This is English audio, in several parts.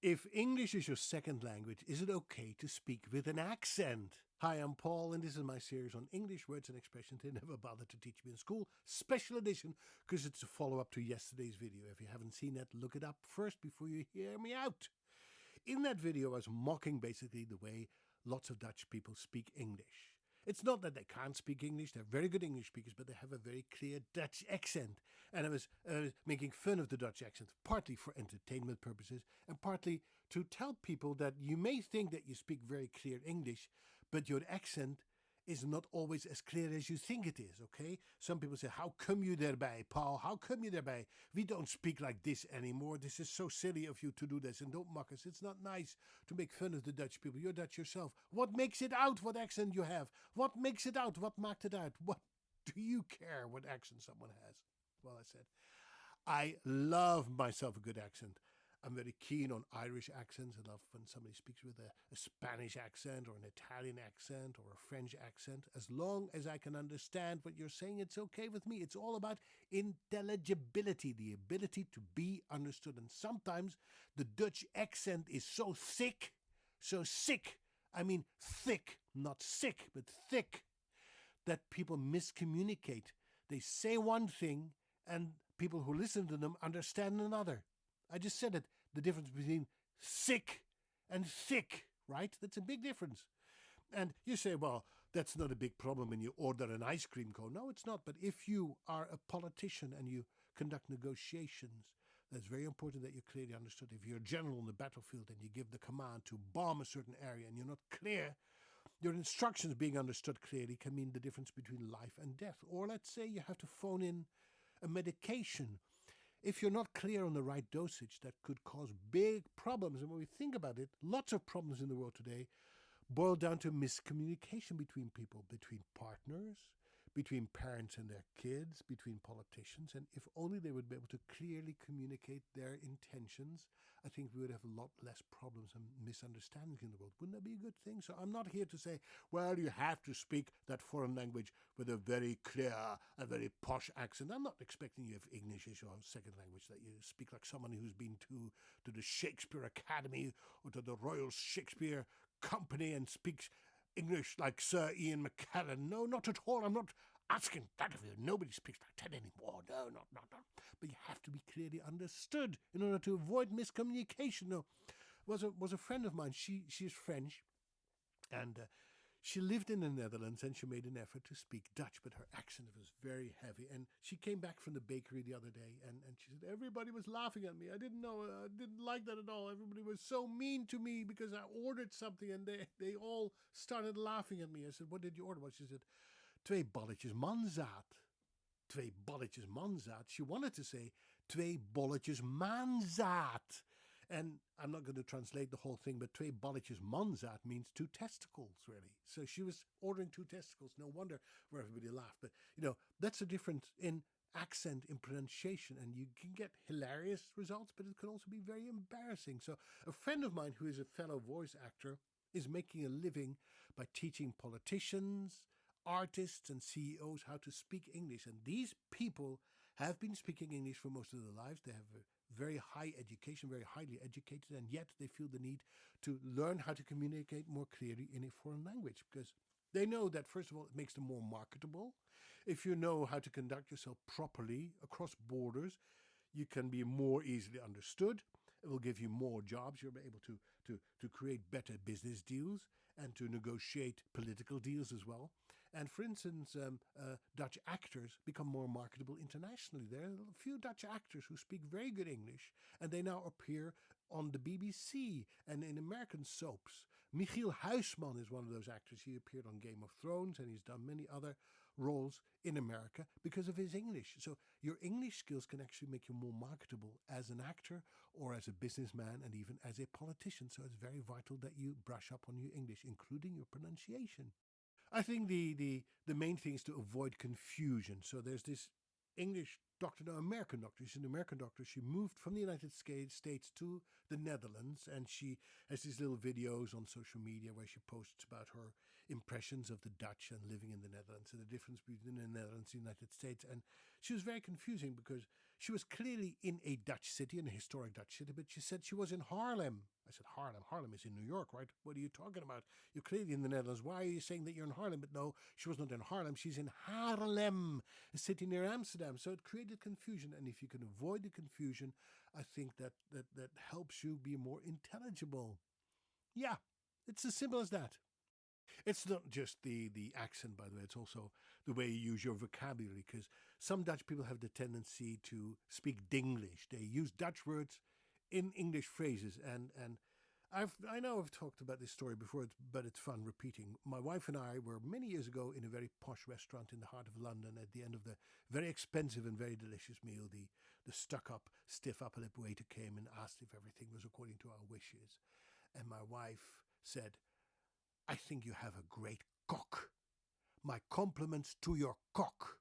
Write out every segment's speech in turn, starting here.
If English is your second language, is it okay to speak with an accent? Hi, I'm Paul, and this is my series on English words and expressions they never bothered to teach me in school. Special edition, because it's a follow-up to yesterday's video. If you haven't seen that, look it up first before you hear me out. In that video, I was mocking basically the way lots of Dutch people speak English. It's not that they can't speak English, they're very good English speakers, but they have a very clear Dutch accent. And I was making fun of the Dutch accent, partly for entertainment purposes, and partly to tell people that you may think that you speak very clear English, but your accent is not always as clear as you think it is, okay? Some people say, how come you daarbij, Paul? How come you daarbij? We don't speak like this anymore. This is so silly of you to do this, and don't mock us. It's not nice to make fun of the Dutch people. You're Dutch yourself. What makes it out what accent you have? What makes it out? What maakt it out? What do you care what accent someone has? Well, I said, I love myself a good accent. I'm very keen on Irish accents. I love when somebody speaks with a Spanish accent or an Italian accent or a French accent. As long as I can understand what you're saying, it's okay with me. It's all about intelligibility, the ability to be understood. And sometimes the Dutch accent is so thick, I mean thick, not sick, but thick, that people miscommunicate. They say one thing and people who listen to them understand another. I just said it, the difference between sick and thick, right? That's a big difference. And you say, well, that's not a big problem when you order an ice cream cone. No, it's not. But if you are a politician and you conduct negotiations, that's very important that you're clearly understood. If you're a general on the battlefield and you give the command to bomb a certain area and you're not clear, your instructions being understood clearly can mean the difference between life and death. Or let's say you have to phone in a medication. If you're not clear on the right dosage, that could cause big problems. And when we think about it, lots of problems in the world today boil down to miscommunication between people, between partners, between parents and their kids, between politicians. And if only they would be able to clearly communicate their intentions, I think we would have a lot less problems and misunderstandings in the world. Wouldn't that be a good thing? So I'm not here to say, well, you have to speak that foreign language with a very clear, a very posh accent. I'm not expecting you, if English is your second language, that you speak like someone who's been to the Shakespeare Academy or to the Royal Shakespeare Company and speaks English like Sir Ian McKellen. No, not at all. I'm not asking that of you. Nobody speaks like that anymore. No, not. But you have to be clearly understood in order to avoid miscommunication. No, was a friend of mine. She's French, and she lived in the Netherlands and she made an effort to speak Dutch, but her accent was very heavy. And she came back from the bakery the other day and she said, everybody was laughing at me. I didn't know, I didn't like that at all. Everybody was so mean to me because I ordered something and they all started laughing at me. I said, what did you order? Well, she said, 2 bolletjes manzaat. 2 bolletjes manzaat. She wanted to say 2 bolletjes maanzaad. And I'm not going to translate the whole thing, but 2 bolletjes manzaat means 2 testicles, really. So she was ordering 2 testicles. No wonder where everybody laughed. But, that's a difference in accent, in pronunciation, and you can get hilarious results, but it can also be very embarrassing. So a friend of mine who is a fellow voice actor is making a living by teaching politicians, artists and CEOs how to speak English. And these people have been speaking English for most of their lives. They have a very high education, very highly educated, and yet they feel the need to learn how to communicate more clearly in a foreign language because they know that, first of all, it makes them more marketable. If you know how to conduct yourself properly across borders, you can be more easily understood. It will give you more jobs. You'll be able to create better business deals and to negotiate political deals as well. And for instance, Dutch actors become more marketable internationally. There are a few Dutch actors who speak very good English, and they now appear on the BBC and in American soaps. Michiel Huisman is one of those actors. He appeared on Game of Thrones, and he's done many other roles in America because of his English. So your English skills can actually make you more marketable as an actor or as a businessman and even as a politician. So it's very vital that you brush up on your English, including your pronunciation. I think the main thing is to avoid confusion. So there's this English doctor, no, American doctor. She's an American doctor. She moved from the United States to the Netherlands, and she has these little videos on social media where she posts about her impressions of the Dutch and living in the Netherlands and the difference between the Netherlands and the United States. And she was very confusing because she was clearly in a Dutch city, in a historic Dutch city, but she said she was in Haarlem. I said, Haarlem. Haarlem is in New York, right? What are you talking about? You're clearly in the Netherlands. Why are you saying that you're in Haarlem? But no, she was not in Haarlem. She's in Haarlem, a city near Amsterdam. So it created confusion. And if you can avoid the confusion, I think that helps you be more intelligible. Yeah, it's as simple as that. It's not just the accent, by the way. It's also the way you use your vocabulary. Because some Dutch people have the tendency to speak Dinglish. They use Dutch words in English phrases, and I know I've talked about this story before, but it's fun repeating. My wife and I were many years ago in a very posh restaurant in the heart of London. At the end of the very expensive and very delicious meal, the stuck-up, stiff upper-lip waiter came and asked if everything was according to our wishes. And my wife said, "I think you have a great cock. My compliments to your cock."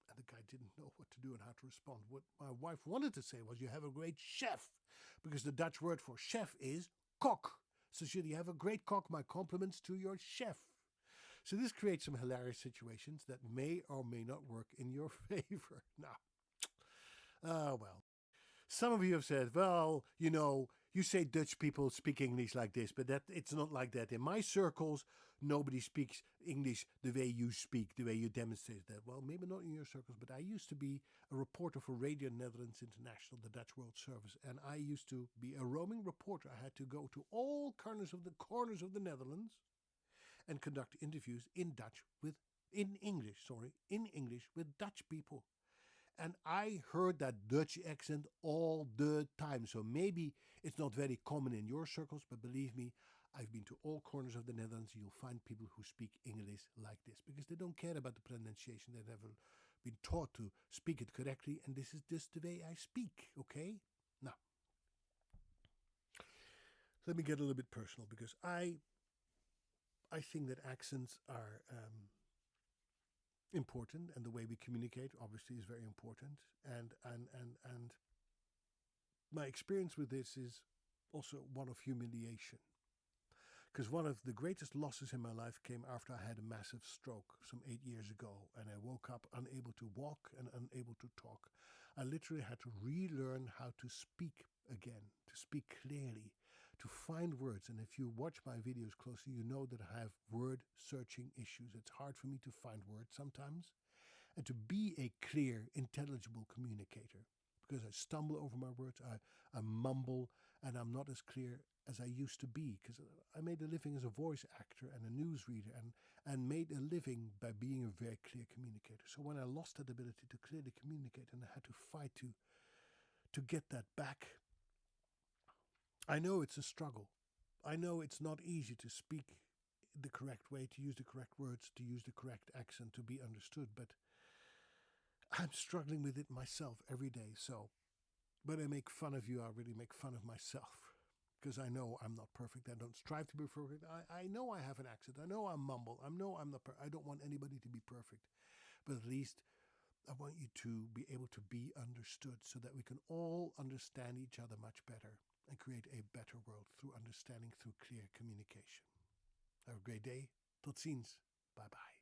And the guy didn't know what to do and how to respond. What my wife wanted to say was, "You have a great chef," because the Dutch word for chef is cock. So should you have a great cock, my compliments to your chef. So this creates some hilarious situations that may or may not work in your favor. Now, well. Some of you have said, well, you say Dutch people speak English like this, but it's not like that. In my circles, nobody speaks English the way you speak, the way you demonstrate that. Well, maybe not in your circles, but I used to be a reporter for Radio Netherlands International, the Dutch World Service, and I used to be a roaming reporter. I had to go to all corners of the Netherlands and conduct interviews in English with Dutch people. And I heard that Dutch accent all the time. So maybe it's not very common in your circles, but believe me, I've been to all corners of the Netherlands. You'll find people who speak English like this because they don't care about the pronunciation. They've never been taught to speak it correctly. And this is just the way I speak, okay? Now, let me get a little bit personal because I think that accents are important, and the way we communicate obviously is very important, and my experience with this is also one of humiliation, because one of the greatest losses in my life came after I had a massive stroke some 8 years ago, and I woke up unable to walk and unable to talk. I literally had to relearn how to speak again, to speak clearly, to find words. And if you watch my videos closely, you know that I have word searching issues. It's hard for me to find words sometimes and to be a clear, intelligible communicator, because I stumble over my words, I mumble, and I'm not as clear as I used to be, because I made a living as a voice actor and a newsreader, and made a living by being a very clear communicator. So when I lost that ability to clearly communicate and I had to fight to get that back, I know it's a struggle. I know it's not easy to speak the correct way, to use the correct words, to use the correct accent, to be understood, but I'm struggling with it myself every day. So when I make fun of you, I really make fun of myself, because I know I'm not perfect. I don't strive to be perfect. I know I have an accent. I know I mumble. I know I'm not I don't want anybody to be perfect, but at least I want you to be able to be understood so that we can all understand each other much better and create a better world through understanding, through clear communication. Have a great day. Tot ziens. Bye bye.